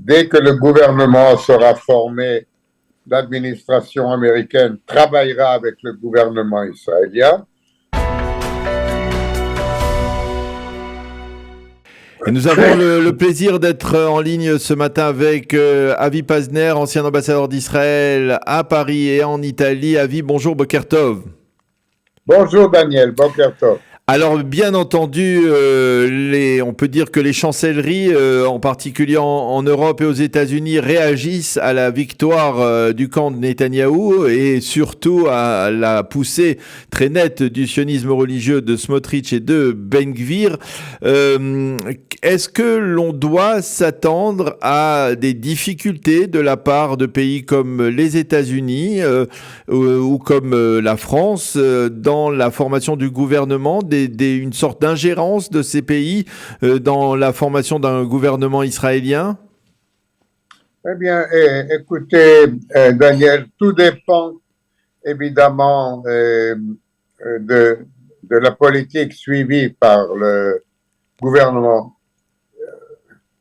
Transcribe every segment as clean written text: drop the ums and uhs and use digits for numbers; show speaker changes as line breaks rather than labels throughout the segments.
Dès que le gouvernement sera formé, l'administration américaine travaillera avec le gouvernement israélien.
Et nous avons le plaisir d'être en ligne ce matin avec Avi Pazner, ancien ambassadeur d'Israël à Paris et en Italie. Avi, bonjour, Boker Tov.
Bonjour Daniel, Boker Tov.
Alors, bien entendu, on peut dire que les chancelleries, en particulier en Europe et aux États-Unis, réagissent à la victoire du camp de Netanyahou et surtout à la poussée très nette du sionisme religieux de Smotrich et de Ben Gvir. Est-ce que l'on doit s'attendre à des difficultés de la part de pays comme les États-Unis ou comme la France dans la formation du gouvernement, une sorte d'ingérence de ces pays dans la formation d'un gouvernement israélien?
Eh bien, écoutez, Daniel, tout dépend évidemment de la politique suivie par le gouvernement.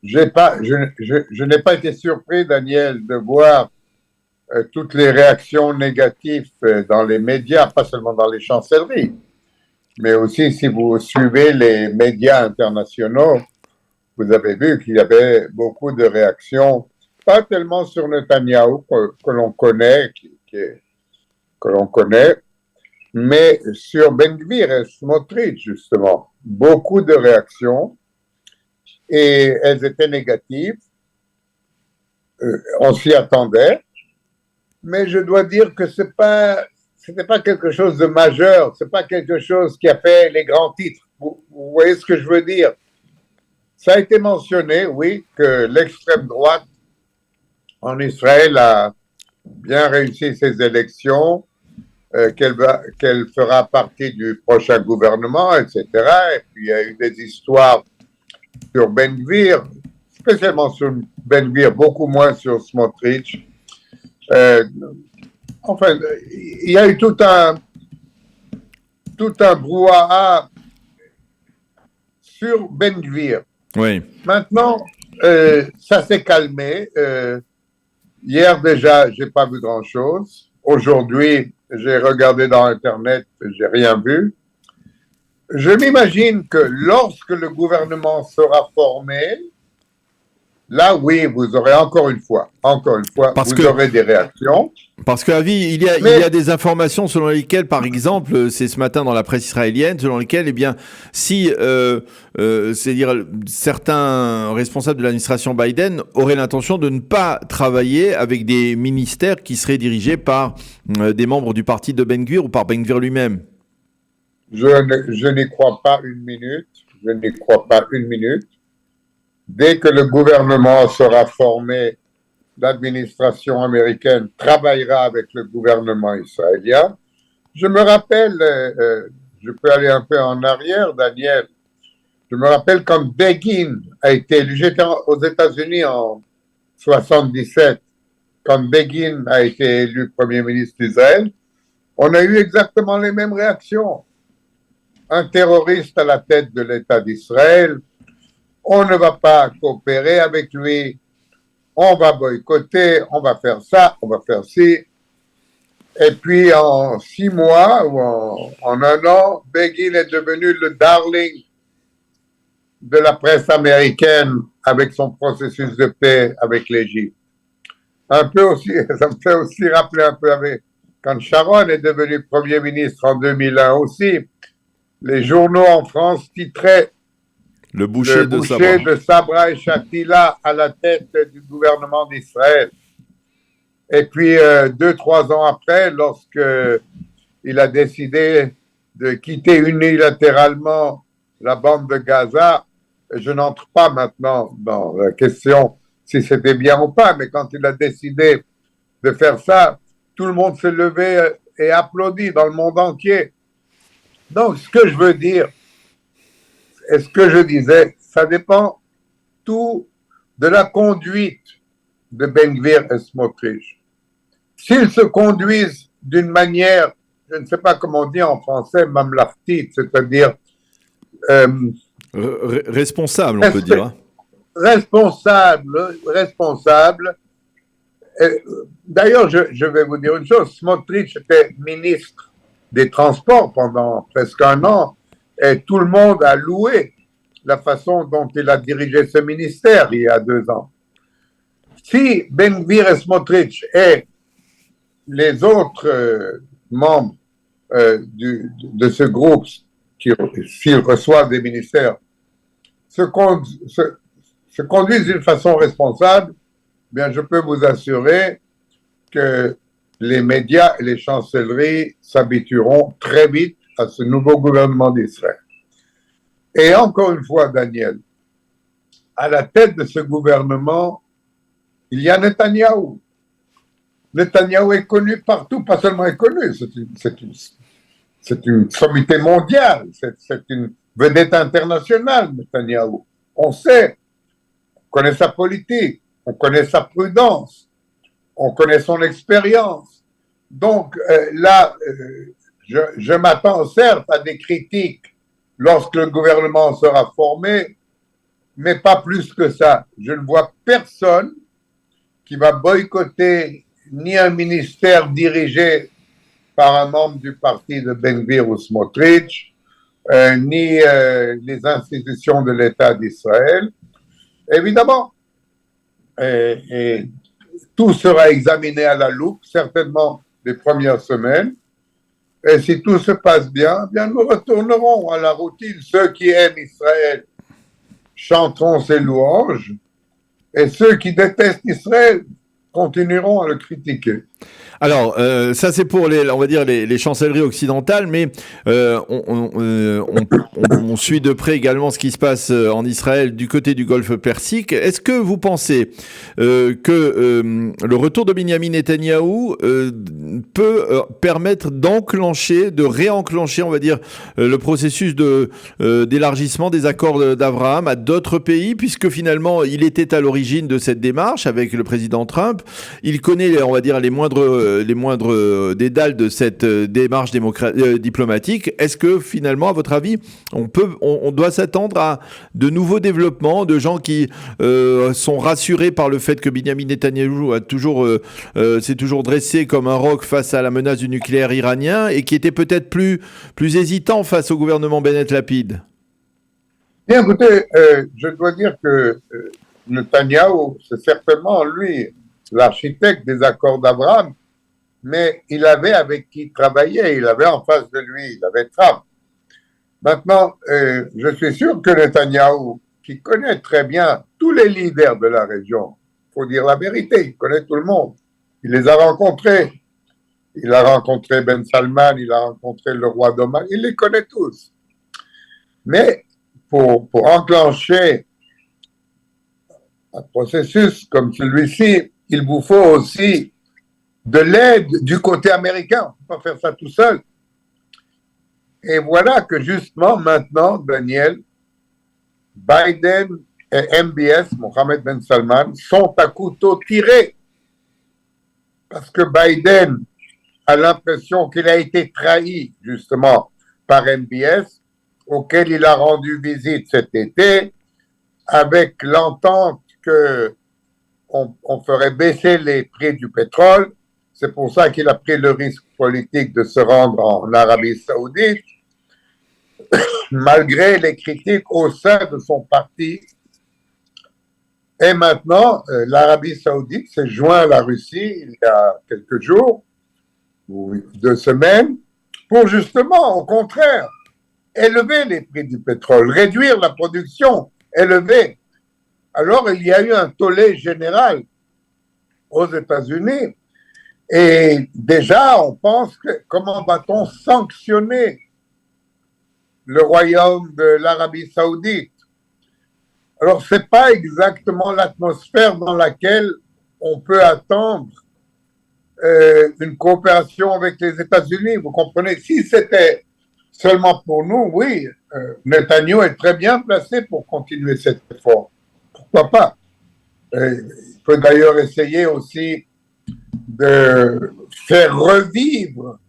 Je n'ai pas été surpris, Daniel, de voir toutes les réactions négatives dans les médias, pas seulement dans les chancelleries, mais aussi si vous suivez les médias internationaux, vous avez vu qu'il y avait beaucoup de réactions, pas tellement sur Netanyahou que l'on connaît, que l'on connaît, mais sur Ben Gvir et Smotrich, justement. Beaucoup de réactions, et elles étaient négatives. On s'y attendait, mais je dois dire que c'était pas quelque chose de majeur, c'est pas quelque chose qui a fait les grands titres. Vous voyez ce que je veux dire? Ça a été mentionné, oui, que l'extrême droite en Israël a bien réussi ses élections, qu'elle fera partie du prochain gouvernement, etc. Et puis il y a eu des histoires sur Ben Gvir, spécialement sur Ben Gvir, beaucoup moins sur Smotrich. Enfin, il y a eu tout un brouhaha sur Ben Gvir.
Oui.
Maintenant, ça s'est calmé. Hier déjà, j'ai pas vu grand-chose. Aujourd'hui, j'ai regardé dans Internet, j'ai rien vu. Je m'imagine que lorsque le gouvernement sera formé, là, oui, vous aurez encore une fois, vous aurez des réactions.
Parce qu'à vie, il y a des informations selon lesquelles, par exemple, c'est ce matin dans la presse israélienne, selon lesquelles, eh bien, si, c'est-à-dire certains responsables de l'administration Biden auraient l'intention de ne pas travailler avec des ministères qui seraient dirigés par des membres du parti de Ben Gvir ou par Ben Gvir lui-même.
Je n'y crois pas une minute. Je n'y crois pas une minute. Dès que le gouvernement sera formé, l'administration américaine travaillera avec le gouvernement israélien. Je me rappelle, je peux aller un peu en arrière, Daniel. Je me rappelle quand Begin a été élu, j'étais aux États-Unis en 77, quand Begin a été élu Premier ministre d'Israël, on a eu exactement les mêmes réactions. Un terroriste à la tête de l'État d'Israël, on ne va pas coopérer avec lui, on va boycotter, on va faire ça, on va faire ci. Et puis en 6 mois ou en 1 an, Begin est devenu le darling de la presse américaine avec son processus de paix avec l'Égypte. Un peu aussi, ça me fait aussi rappeler un peu avec quand Sharon est devenu Premier ministre en 2001 aussi, les journaux en France titraient
le boucher
de Sabra et Shatila à la tête du gouvernement d'Israël. Et puis, 2-3 ans après, lorsqu'il a décidé de quitter unilatéralement la bande de Gaza, je n'entre pas maintenant dans la question si c'était bien ou pas, mais quand il a décidé de faire ça, tout le monde s'est levé et applaudi dans le monde entier. Donc, ce que je veux dire, et ce que je disais, ça dépend tout de la conduite de Ben Gvir et Smotrich. S'ils se conduisent d'une manière, je ne sais pas comment on dit en français, mamlartite, c'est-à-dire
responsable, on peut dire.
responsable. D'ailleurs, je vais vous dire une chose. Smotrich était ministre des Transports pendant presque un an et tout le monde a loué la façon dont il a dirigé ce ministère il y a 2 ans. Si Ben Gvir et Smotrich et les autres membres de ce groupe, s'ils reçoivent des ministères, se conduisent d'une façon responsable, bien, je peux vous assurer que les médias et les chancelleries s'habitueront très vite à ce nouveau gouvernement d'Israël. Et encore une fois, Daniel, à la tête de ce gouvernement, il y a Netanyahou. Netanyahou est connu partout, pas seulement est connu, c'est une sommité mondiale, c'est une vedette internationale, Netanyahou. On sait, on connaît sa politique, on connaît sa prudence, on connaît son expérience. Donc là, je m'attends certes à des critiques lorsque le gouvernement sera formé, mais pas plus que ça. Je ne vois personne qui va boycotter ni un ministère dirigé par un membre du parti de Ben Gvir ou Smotrich, ni les institutions de l'État d'Israël. Évidemment, et tout sera examiné à la loupe, certainement les premières semaines. Et si tout se passe bien, bien nous retournerons à la routine. Ceux qui aiment Israël chanteront ses louanges, et ceux qui détestent Israël continueront à le critiquer.
Alors, ça c'est pour on va dire les chancelleries occidentales, mais on suit de près également ce qui se passe en Israël du côté du Golfe Persique. Est-ce que vous pensez que le retour de Benjamin Netanyahou peut permettre de réenclencher, on va dire, le processus d'élargissement des accords d'Abraham à d'autres pays, puisque finalement il était à l'origine de cette démarche avec le président Trump. Il connaît, on va dire, les moindres dédales de cette démarche diplomatique. Est-ce que finalement, à votre avis, on doit s'attendre à de nouveaux développements, de gens qui sont rassurés par le fait que Benjamin Netanyahou s'est toujours dressé comme un roc face à la menace du nucléaire iranien et qui était peut-être plus hésitant face au gouvernement Bennett-Lapid?
Bien, écoutez, je dois dire que Netanyahou, c'est certainement lui l'architecte des accords d'Abraham, mais il avait avec qui travailler, il avait en face de lui, il avait Trump. Maintenant, je suis sûr que Netanyahou, qui connaît très bien tous les leaders de la région, il faut dire la vérité, il connaît tout le monde, il les a rencontrés. Il a rencontré Ben Salman, il a rencontré le roi d'Oman, il les connaît tous. Mais pour enclencher un processus comme celui-ci, il vous faut aussi de l'aide du côté américain. On ne peut pas faire ça tout seul. Et voilà que justement maintenant, Daniel, Biden et MBS, Mohammed Ben Salman, sont à couteau tiré. Parce que Biden a l'impression qu'il a été trahi justement par MBS, auquel il a rendu visite cet été, avec l'entente qu'on ferait baisser les prix du pétrole. C'est pour ça qu'il a pris le risque politique de se rendre en Arabie Saoudite, malgré les critiques au sein de son parti. Et maintenant, l'Arabie Saoudite s'est joint à la Russie il y a quelques jours, ou 2 semaines, pour justement, au contraire, élever les prix du pétrole, réduire la production, élever. Alors, il y a eu un tollé général aux États-Unis. Et déjà, on pense que comment va-t-on sanctionner le royaume de l'Arabie Saoudite? Alors, ce n'est pas exactement l'atmosphère dans laquelle on peut attendre une coopération avec les États-Unis. Vous comprenez? Si c'était seulement pour nous, oui, Netanyahou est très bien placé pour continuer cet effort. Pourquoi pas? Il peut d'ailleurs essayer aussi de faire revivre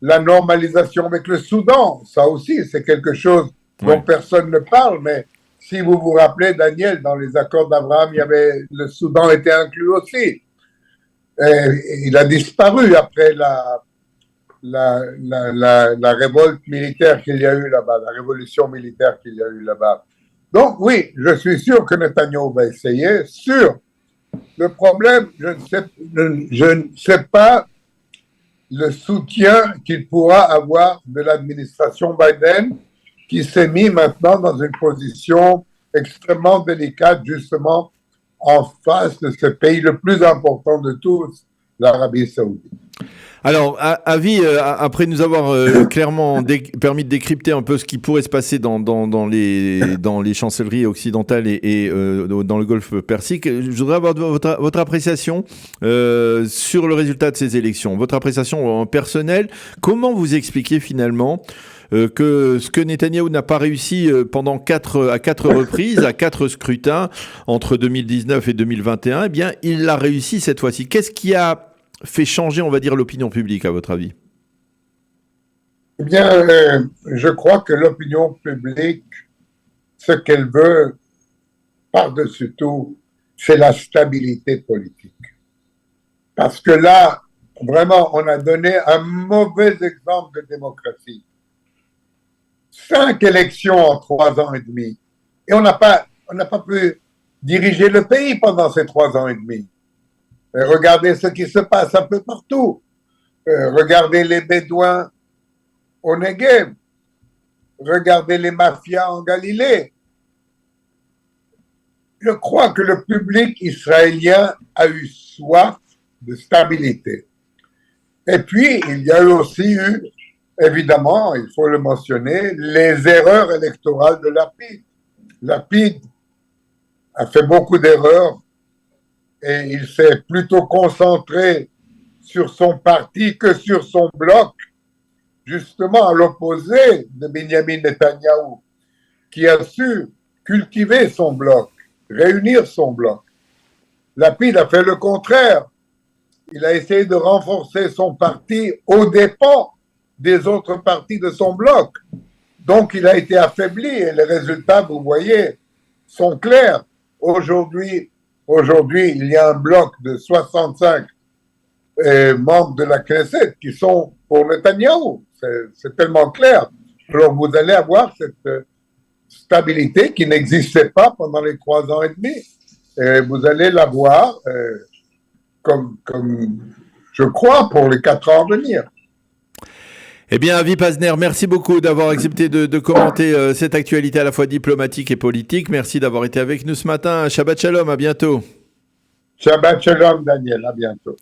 la normalisation avec le Soudan. Ça aussi, c'est quelque chose dont personne ne parle, mais si vous vous rappelez, Daniel, dans les accords d'Abraham, le Soudan était inclus aussi. Et il a disparu après la révolte militaire qu'il y a eu là-bas, la révolution militaire qu'il y a eu là-bas. Donc oui, je suis sûr que Netanyahu va essayer. Sûr. Le problème, je ne sais pas le soutien qu'il pourra avoir de l'administration Biden, qui s'est mis maintenant dans une position extrêmement délicate, justement, en face de ce pays le plus important de tous, l'Arabie Saoudite.
Alors, Avi, après nous avoir clairement permis de décrypter un peu ce qui pourrait se passer dans les chancelleries occidentales et dans le Golfe Persique, je voudrais avoir votre appréciation sur le résultat de ces élections, votre appréciation personnelle. Comment vous expliquez finalement que ce que Netanyahou n'a pas réussi pendant à quatre reprises, à 4 scrutins entre 2019 et 2021, eh bien, il l'a réussi cette fois-ci. Qu'est-ce qui a fait changer, on va dire, l'opinion publique, à votre avis?
Eh bien, je crois que l'opinion publique, ce qu'elle veut, par-dessus tout, c'est la stabilité politique. Parce que là, vraiment, on a donné un mauvais exemple de démocratie. 5 élections en 3 ans et demi. Et on n'a pas pu diriger le pays pendant ces 3 ans et demi. Regardez ce qui se passe un peu partout. Regardez les Bédouins au Negev. Regardez les mafias en Galilée. Je crois que le public israélien a eu soif de stabilité. Et puis, il y a aussi eu, évidemment, il faut le mentionner, les erreurs électorales de Lapid. Lapid a fait beaucoup d'erreurs et il s'est plutôt concentré sur son parti que sur son bloc, justement à l'opposé de Benjamin Netanyahou, qui a su cultiver son bloc, réunir son bloc. Lapid a fait le contraire. Il a essayé de renforcer son parti aux dépens des autres partis de son bloc. Donc, il a été affaibli et les résultats, vous voyez, sont clairs. Aujourd'hui, il y a un bloc de 65 membres de la Knesset qui sont pour Netanyahou. C'est tellement clair. Alors, vous allez avoir cette stabilité qui n'existait pas pendant les 3 ans et demi. Et vous allez l'avoir comme je crois, pour les 4 ans à venir.
Eh bien, Avi Pazner, merci beaucoup d'avoir accepté de commenter cette actualité à la fois diplomatique et politique. Merci d'avoir été avec nous ce matin. Shabbat Shalom, à bientôt.
Shabbat Shalom, Daniel, à bientôt.